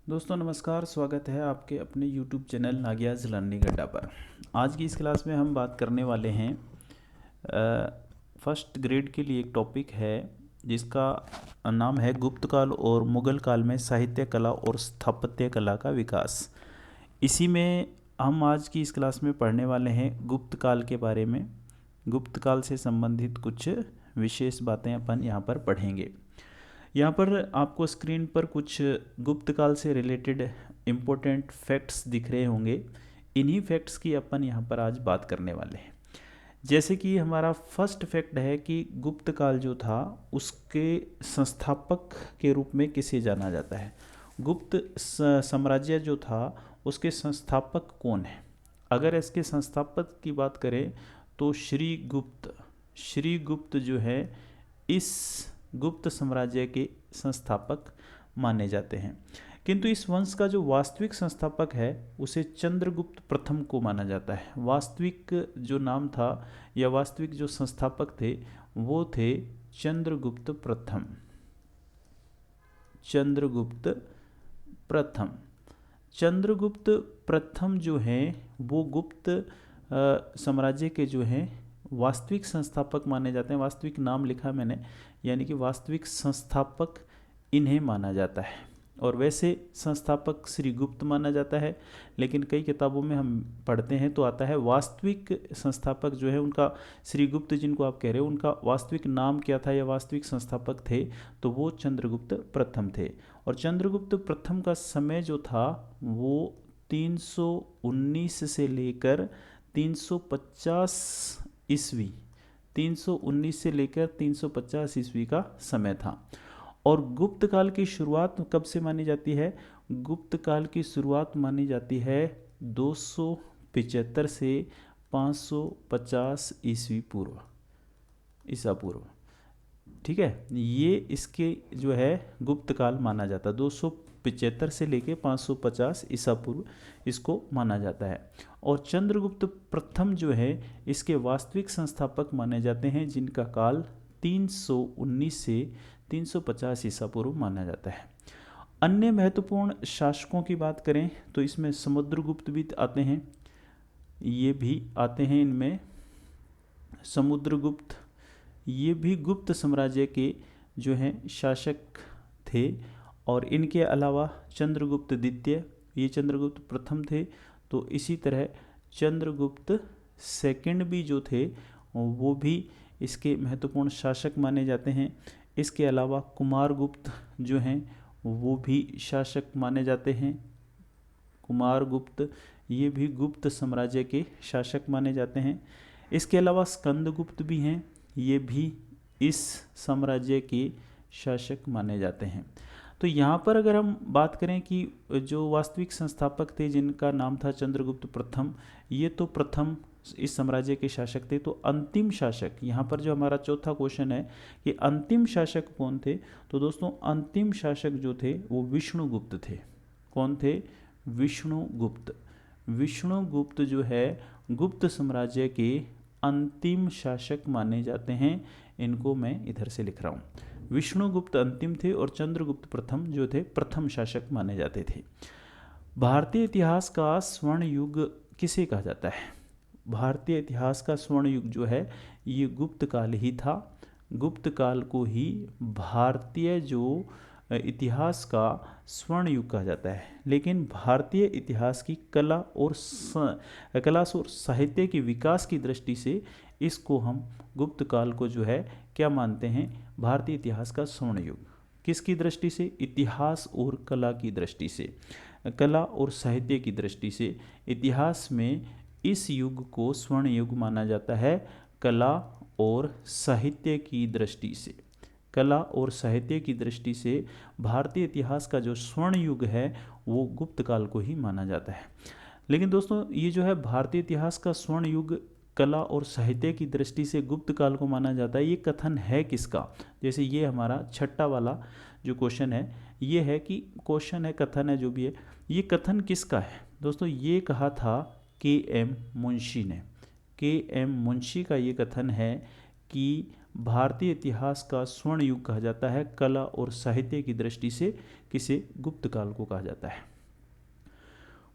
दोस्तों नमस्कार, स्वागत है आपके अपने YouTube चैनल नागियाज़ लर्निंग अड्डा पर। आज की इस क्लास में हम बात करने वाले हैं फर्स्ट ग्रेड के लिए एक टॉपिक है जिसका नाम है गुप्त काल और मुगल काल में साहित्य कला और स्थापत्य कला का विकास। इसी में हम आज की इस क्लास में पढ़ने वाले हैं गुप्त काल के बारे में। गुप्त काल से संबंधित कुछ विशेष बातें अपन यहाँ पर पढ़ेंगे। यहाँ पर आपको स्क्रीन पर कुछ गुप्त काल से रिलेटेड इम्पोर्टेंट फैक्ट्स दिख रहे होंगे। इन्हीं फैक्ट्स की अपन यहाँ पर आज बात करने वाले हैं। जैसे कि हमारा फर्स्ट फैक्ट है कि गुप्त काल जो था उसके संस्थापक के रूप में किसे जाना जाता है। गुप्त साम्राज्य जो था उसके संस्थापक कौन है। अगर इसके संस्थापक की बात करें तो श्रीगुप्त जो है इस गुप्त साम्राज्य के संस्थापक माने जाते हैं। किंतु इस वंश का जो वास्तविक संस्थापक है उसे चंद्रगुप्त प्रथम को माना जाता है। वास्तविक जो नाम था या वास्तविक जो संस्थापक थे वो थे चंद्रगुप्त प्रथम। चंद्रगुप्त प्रथम जो है वो गुप्त साम्राज्य के जो हैं वास्तविक संस्थापक माने जाते हैं। वास्तविक नाम लिखा मैंने, यानी कि वास्तविक संस्थापक इन्हें माना जाता है। और वैसे संस्थापक श्रीगुप्त माना जाता है, लेकिन कई किताबों में हम पढ़ते हैं तो आता है वास्तविक संस्थापक जो है उनका, श्रीगुप्त जिनको आप कह रहे हो उनका वास्तविक नाम क्या था या वास्तविक संस्थापक थे तो वो चंद्रगुप्त प्रथम थे। और चंद्रगुप्त प्रथम का समय जो था वो 319 से लेकर 350 ईस्वी 319 से लेकर 350 ईस्वी का समय था। और गुप्त काल की शुरुआत कब से मानी जाती है? गुप्त काल की शुरुआत मानी जाती है 275 से 550 ईस्वी पूर्व, ईसा पूर्व। ठीक है, ये इसके जो है गुप्त काल माना जाता है। 275 से लेके 550 ईसा पूर्व इसको माना जाता है। और चंद्रगुप्त प्रथम जो है इसके वास्तविक संस्थापक माने जाते हैं जिनका काल 319 से 350 ईसा पूर्व माना जाता है। अन्य महत्वपूर्ण शासकों की बात करें तो इसमें समुद्रगुप्त भी आते हैं, ये भी आते हैं इनमें। समुद्रगुप्त ये भी गुप्त साम्राज्य के जो हैं शासक थे। और इनके अलावा चंद्रगुप्त द्वितीय, ये चंद्रगुप्त प्रथम थे, तो इसी तरह चंद्रगुप्त सेकंड भी जो थे वो भी इसके महत्वपूर्ण शासक माने जाते हैं। इसके अलावा कुमारगुप्त जो हैं वो भी शासक माने जाते हैं। कुमारगुप्त ये भी गुप्त साम्राज्य के शासक माने जाते हैं। इसके अलावा स्कंदगुप्त भी हैं, ये भी इस साम्राज्य के शासक माने जाते हैं। तो यहाँ पर अगर हम बात करें कि जो वास्तविक संस्थापक थे जिनका नाम था चंद्रगुप्त प्रथम, ये तो प्रथम इस साम्राज्य के शासक थे। तो अंतिम शासक, यहाँ पर जो हमारा चौथा क्वेश्चन है कि अंतिम शासक कौन थे, तो दोस्तों अंतिम शासक जो थे वो विष्णुगुप्त थे। कौन थे? विष्णुगुप्त। विष्णुगुप्त जो है गुप्त साम्राज्य के अंतिम शासक माने जाते हैं। इनको मैं इधर से लिख रहा हूँ। विष्णुगुप्त अंतिम थे और चंद्रगुप्त प्रथम जो थे प्रथम शासक माने जाते थे। भारतीय इतिहास का स्वर्ण युग किसे कहा जाता है? भारतीय इतिहास का स्वर्ण युग जो है ये गुप्त काल ही था। गुप्त काल को ही भारतीय जो इतिहास का स्वर्ण युग कहा जाता है। लेकिन भारतीय इतिहास की कला और साहित्य के विकास की दृष्टि से इसको हम गुप्त काल को जो है क्या मानते हैं? भारतीय इतिहास का स्वर्ण युग। किसकी दृष्टि से? इतिहास और कला की दृष्टि से, कला और साहित्य की दृष्टि से इतिहास में इस युग को स्वर्ण युग माना जाता है। कला और साहित्य की दृष्टि से, कला और साहित्य की दृष्टि से भारतीय इतिहास का जो स्वर्ण युग है वो गुप्त काल को ही माना जाता है। लेकिन दोस्तों ये जो है भारतीय इतिहास का स्वर्ण युग कला और साहित्य की दृष्टि से गुप्त काल को माना जाता है, ये कथन है किसका? जैसे ये हमारा छठा वाला जो क्वेश्चन है ये है कि क्वेश्चन है, कथन है, जो भी है, ये कथन किसका है? दोस्तों ये कहा था के एम मुंशी ने। के एम मुंशी का ये कथन है कि भारतीय इतिहास का स्वर्ण युग कहा जाता है। कला और साहित्य की दृष्टि से किसे गुप्त काल को कहा जाता है।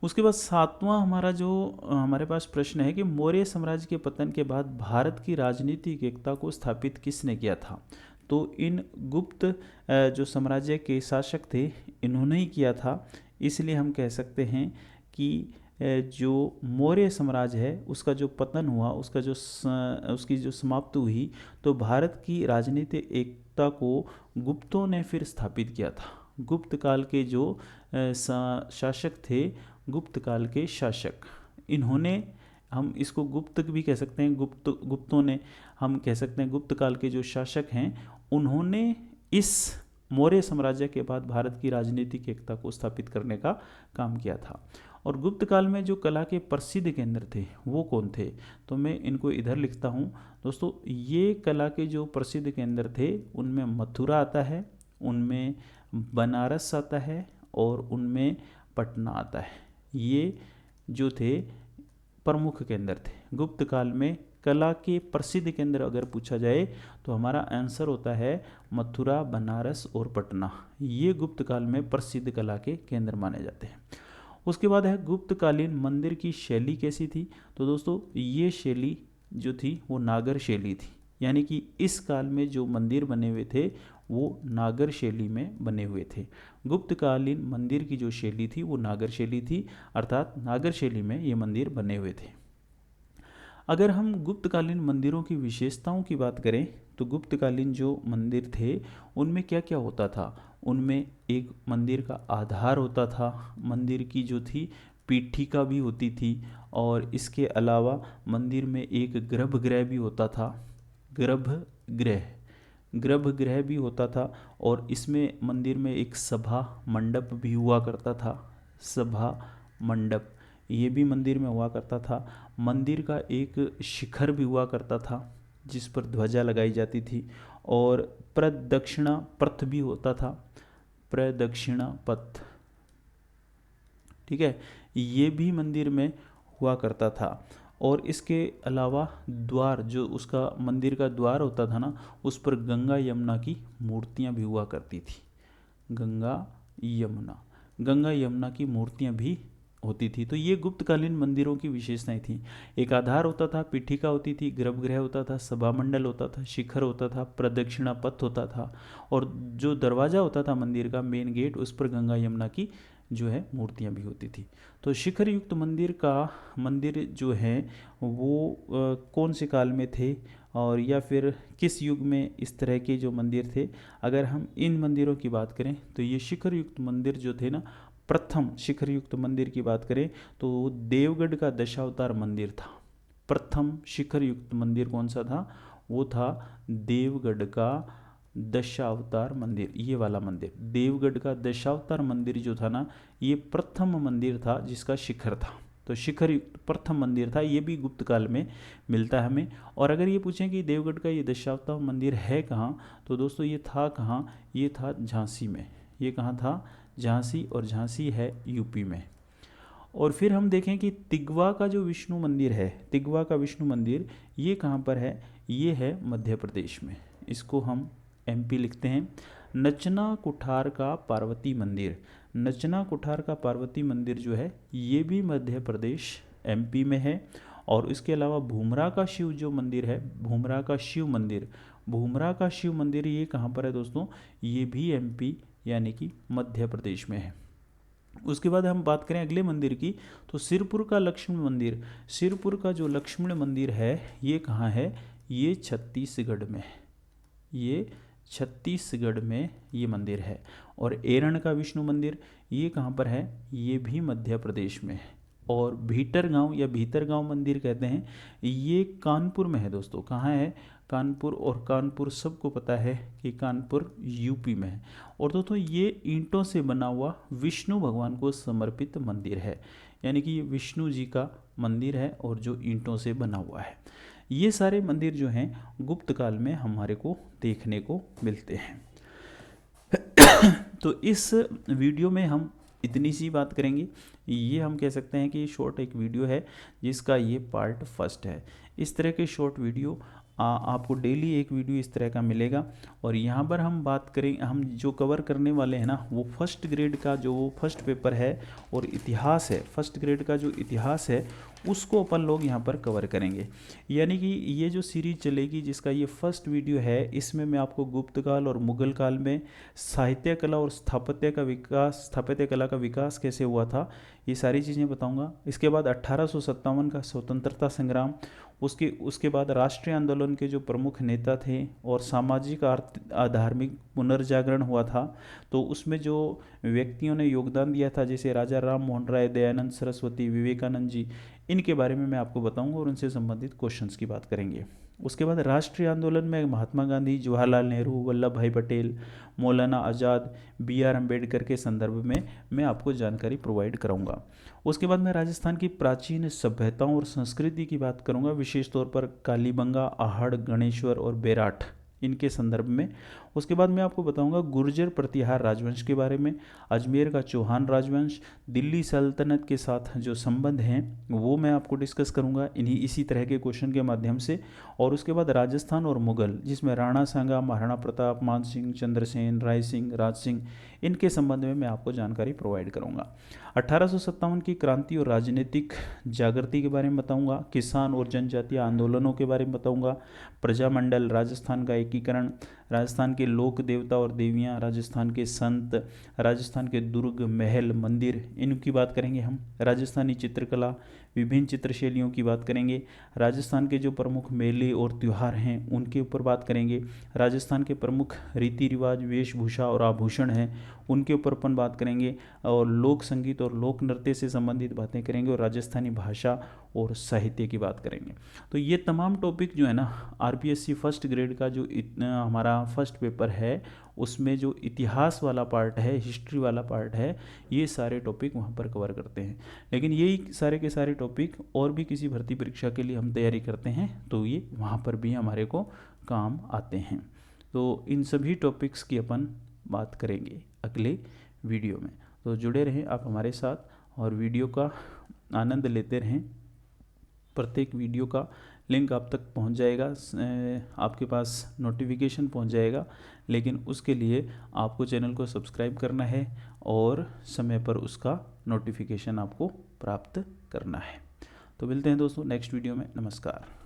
उसके बाद सातवां हमारा जो हमारे पास प्रश्न है कि मौर्य साम्राज्य के पतन के बाद भारत की राजनीतिक एकता को स्थापित किसने किया था। तो इन गुप्त जो साम्राज्य के शासक थे इन्होंने ही किया था। इसलिए हम कह सकते हैं कि जो मौर्य साम्राज्य है उसका जो पतन हुआ, उसकी जो समाप्ति हुई, तो भारत की राजनीतिक एकता को गुप्तों ने फिर स्थापित किया था। गुप्त काल के जो शासक थे, गुप्त काल के शासक, इन्होंने, हम इसको गुप्त भी कह सकते हैं, गुप्तों ने, हम कह सकते हैं गुप्त काल के जो शासक हैं उन्होंने इस मौर्य साम्राज्य के बाद भारत की राजनीतिक एकता को स्थापित करने का काम किया था। और गुप्त काल में जो कला के प्रसिद्ध केंद्र थे वो कौन थे, तो मैं इनको इधर लिखता हूँ दोस्तों। ये कला के जो प्रसिद्ध केंद्र थे उनमें मथुरा आता है, उनमें बनारस आता है और उनमें पटना आता है। ये जो थे प्रमुख केंद्र थे गुप्त काल में। कला के प्रसिद्ध केंद्र अगर पूछा जाए तो हमारा आंसर होता है मथुरा, बनारस और पटना। ये गुप्त काल में प्रसिद्ध कला के केंद्र माने जाते हैं। उसके बाद है गुप्तकालीन मंदिर की शैली कैसी थी। तो दोस्तों ये शैली जो थी वो नागर शैली थी, यानी कि इस काल में जो मंदिर बने हुए थे वो नागर शैली में बने हुए थे। गुप्तकालीन मंदिर की जो शैली थी वो नागर शैली थी, अर्थात नागर शैली में ये मंदिर बने हुए थे। अगर हम गुप्तकालीन मंदिरों की विशेषताओं की बात करें तो गुप्तकालीन जो मंदिर थे उनमें क्या क्या होता था। उनमें एक मंदिर का आधार होता था, मंदिर की जो थी पीठिका भी होती थी, और इसके अलावा मंदिर में एक गर्भगृह भी होता था। गर्भगृह भी होता था, और इसमें मंदिर में एक सभा मंडप भी हुआ करता था। सभा मंडप ये भी मंदिर में हुआ करता था। मंदिर का एक शिखर भी हुआ करता था जिस पर ध्वजा लगाई जाती थी, और प्रदक्षिणा पथ भी होता था। प्रदक्षिणा पथ, ठीक है, ये भी मंदिर में हुआ करता था। और इसके अलावा द्वार, जो उसका मंदिर का द्वार होता था ना, उस पर गंगा यमुना की मूर्तियां भी हुआ करती थी। गंगा यमुना की मूर्तियां भी होती थी। तो ये गुप्तकालीन मंदिरों की विशेषताएं थी। एक आधार होता था, पीठिका होती थी, गर्भगृह होता था, सभा मंडल होता था, शिखर होता था, प्रदक्षिणा पथ होता था, और जो दरवाज़ा होता था मंदिर का, मेन गेट, उस पर गंगा यमुना की जो है मूर्तियां भी होती थी। तो शिखर युक्त मंदिर जो है वो कौन से काल में थे, और या फिर किस युग में इस तरह के जो मंदिर थे। अगर हम इन मंदिरों की बात करें तो ये शिखर युक्त मंदिर जो थे ना, प्रथम शिखर युक्त मंदिर की बात करें तो देवगढ़ का दशावतार मंदिर था। प्रथम शिखर युक्त मंदिर कौन सा था, वो था देवगढ़ का दशावतार मंदिर। ये वाला मंदिर, देवगढ़ का दशावतार मंदिर जो था ना, ये प्रथम मंदिर था जिसका शिखर था। तो शिखर युक्त प्रथम मंदिर था। ये भी गुप्त काल में मिलता है हमें। और अगर ये पूछें कि देवगढ़ का ये दशावतार मंदिर है कहाँ, तो दोस्तों ये था कहाँ, ये था झांसी में। ये कहाँ था, झांसी, और झांसी है यूपी में। और फिर हम देखें कि तिगवा का जो विष्णु मंदिर है, तिगवा का विष्णु मंदिर ये कहाँ पर है, ये है मध्य प्रदेश में। इसको हम एमपी लिखते हैं। नचना कुठार का पार्वती मंदिर, नचना कुठार का पार्वती मंदिर जो है ये भी मध्य प्रदेश एमपी में है। और इसके अलावा भूमरा का शिव जो मंदिर है, भूमरा का शिव मंदिर ये कहाँ पर है दोस्तों, ये भी एमपी यानी कि मध्य प्रदेश में है। उसके बाद हम बात करें अगले मंदिर की, तो सिरपुर का लक्ष्मण मंदिर, सिरपुर का जो लक्ष्मण मंदिर है ये कहाँ है, ये छत्तीसगढ़ में, ये छत्तीसगढ़ में ये मंदिर है। और एरण का विष्णु मंदिर ये कहाँ पर है, ये भी मध्य प्रदेश में है। और भीतरगांव या भीतरगांव मंदिर कहते हैं, ये कानपुर में है दोस्तों। कहाँ है, कानपुर। और कानपुर सबको पता है कि कानपुर यूपी में है। और दोस्तों ये ईंटों से बना हुआ विष्णु भगवान को समर्पित मंदिर है, यानी कि ये विष्णु जी का मंदिर है और जो ईंटों से बना हुआ है। ये सारे मंदिर जो हैं गुप्त काल में हमारे को देखने को मिलते हैं। तो इस वीडियो में हम इतनी सी बात करेंगे। ये हम कह सकते हैं कि शॉर्ट एक वीडियो है जिसका ये पार्ट फर्स्ट है। इस तरह के शॉर्ट वीडियो आपको डेली एक वीडियो इस तरह का मिलेगा। और यहाँ पर हम बात करें, हम जो कवर करने वाले हैं ना, वो फर्स्ट ग्रेड का जो फर्स्ट पेपर है और इतिहास है, फर्स्ट ग्रेड का जो इतिहास है उसको अपन लोग यहाँ पर कवर करेंगे। यानी कि ये जो सीरीज चलेगी जिसका ये फर्स्ट वीडियो है, इसमें मैं आपको गुप्त काल और मुगल काल में साहित्य कला और स्थापत्य कला का विकास कैसे हुआ था, ये सारी चीज़ें बताऊंगा। इसके बाद 1857 का स्वतंत्रता संग्राम, उसके बाद राष्ट्रीय आंदोलन के जो प्रमुख नेता थे और सामाजिक धार्मिक पुनर्जागरण हुआ था, तो उसमें जो व्यक्तियों ने योगदान दिया था जैसे राजा राम मोहन राय, दयानंद सरस्वती, विवेकानंद जी, इनके बारे में मैं आपको बताऊंगा और उनसे संबंधित क्वेश्चंस की बात करेंगे। उसके बाद राष्ट्रीय आंदोलन में महात्मा गांधी, जवाहरलाल नेहरू, वल्लभ भाई पटेल, मौलाना आज़ाद, BR अम्बेडकर के संदर्भ में मैं आपको जानकारी प्रोवाइड कराऊंगा। उसके बाद मैं राजस्थान की प्राचीन सभ्यताओं और संस्कृति की बात करूंगा, विशेष तौर पर कालीबंगा, आहड़, गणेश्वर और बेराठ, इनके संदर्भ में। उसके बाद मैं आपको बताऊंगा गुर्जर प्रतिहार राजवंश के बारे में, अजमेर का चौहान राजवंश, दिल्ली सल्तनत के साथ जो संबंध हैं वो मैं आपको डिस्कस करूंगा इसी तरह के क्वेश्चन के माध्यम से। और उसके बाद राजस्थान और मुगल, जिसमें राणा सांगा, महाराणा प्रताप, मान सिंह, चंद्रसेन, राय सिंह, राज सिंह, इनके संबंध में मैं आपको जानकारी प्रोवाइड करूंगा। 1857 की क्रांति और राजनीतिक जागृति के बारे में बताऊंगा, किसान और जनजातीय आंदोलनों के बारे में बताऊंगा, प्रजामंडल, राजस्थान का एकीकरण, राजस्थान के लोक देवता और देवियाँ, राजस्थान के संत, राजस्थान के दुर्ग, महल, मंदिर, इनकी बात करेंगे हम। राजस्थानी चित्रकला, विभिन्न चित्रशैलियों की बात करेंगे। राजस्थान के जो प्रमुख मेले और त्यौहार हैं उनके ऊपर बात करेंगे। राजस्थान के प्रमुख रीति रिवाज, वेशभूषा और आभूषण हैं, उनके ऊपर अपन बात करेंगे। और लोक संगीत और लोक नृत्य से संबंधित बातें करेंगे और राजस्थानी भाषा और साहित्य की बात करेंगे। तो ये तमाम टॉपिक जो है ना, RPSC फर्स्ट ग्रेड का जो हमारा फर्स्ट पेपर है उसमें जो इतिहास वाला पार्ट है, हिस्ट्री वाला पार्ट है, ये सारे टॉपिक वहाँ पर कवर करते हैं। लेकिन यही सारे के सारे टॉपिक और भी किसी भर्ती परीक्षा के लिए हम तैयारी करते हैं तो ये वहाँ पर भी हमारे को काम आते हैं। तो इन सभी टॉपिक्स की अपन बात करेंगे अगले वीडियो में। तो जुड़े रहें आप हमारे साथ और वीडियो का आनंद लेते रहें। प्रत्येक वीडियो का लिंक आप तक पहुंच जाएगा, आपके पास नोटिफिकेशन पहुंच जाएगा, लेकिन उसके लिए आपको चैनल को सब्सक्राइब करना है और समय पर उसका नोटिफिकेशन आपको प्राप्त करना है। तो मिलते हैं दोस्तों नेक्स्ट वीडियो में। नमस्कार।